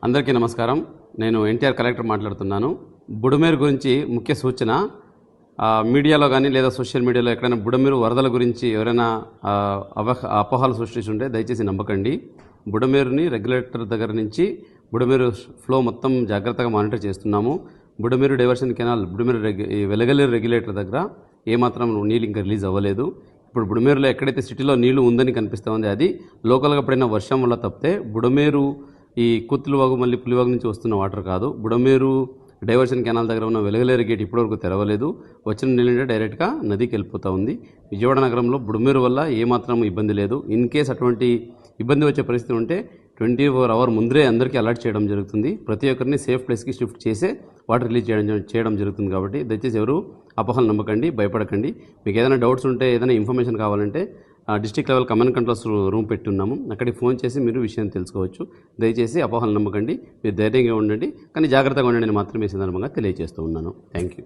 అందరికీ నమస్కారం. నేను ఎన్టీఆర్ కలెక్టర్ మాట్లాడుతున్నాను. బుడమేరు గురించి ముఖ్య సూచన, మీడియాలో కానీ లేదా సోషల్ మీడియాలో ఎక్కడైనా బుడమేరు వరదల గురించి ఎవరైనా అపోహలు సృష్టిస్తుంటే దయచేసి నమ్మకండి. బుడమేరుని రెగ్యులేటర్ దగ్గర నుంచి బుడమేరు ఫ్లో మొత్తం జాగ్రత్తగా మానిటర్ చేస్తున్నాము. Budameru diversion canal Velagaleru regulator దగ్గర ఏమాత్రం నీళ్ళు ఇంకా రిలీజ్ అవ్వలేదు. ఇప్పుడు బుడమేరులో ఎక్కడైతే సిటీలో నీళ్లు ఉందని కనిపిస్తూ ఉంది, అది లోకల్గా పడిన వర్షం వల్ల తప్పితే బుడమేరు ఈ కుత్తులవాగు మళ్ళీ పులివాగు నుంచి వస్తున్న వాటర్ కాదు. బుడమేరు డైవర్షన్ కెనాల్ దగ్గర ఉన్న వెలగలేరు గేట్ ఇప్పటివరకు తెరవలేదు. వచ్చిన నీళ్ళంటే డైరెక్ట్గా నదికి వెళ్ళిపోతూ ఉంది. విజయవాడ నగరంలో బుడమేరు వల్ల ఏమాత్రం ఇబ్బంది లేదు. ఇన్ కేస్ అటువంటి ఇబ్బంది వచ్చే పరిస్థితి ఉంటే 24 hours ముందరే అందరికీ అలర్ట్ చేయడం జరుగుతుంది. ప్రతి ఒక్కరిని సేఫ్ ప్లేస్కి షిఫ్ట్ చేసే వాటర్ రిలీజ్ చేయడం జరుగుతుంది. కాబట్టి దయచేసి ఎవరు అపోహలు నమ్మకండి, భయపడకండి. మీకు ఏదైనా డౌట్స్ ఉంటే, ఏదైనా ఇన్ఫర్మేషన్ కావాలంటే district level command controls room పెట్టున్నాము, అక్కడికి ఫోన్ చేసి మీరు విషయం తెలుసుకోవచ్చు. దయచేసి అపోహలు నమ్మకండి, మీరు ధైర్యంగా ఉండండి, కానీ జాగ్రత్తగా ఉండండి అని మాత్రమే సందర్భంగా తెలియజేస్తూ ఉన్నాను. Thank you.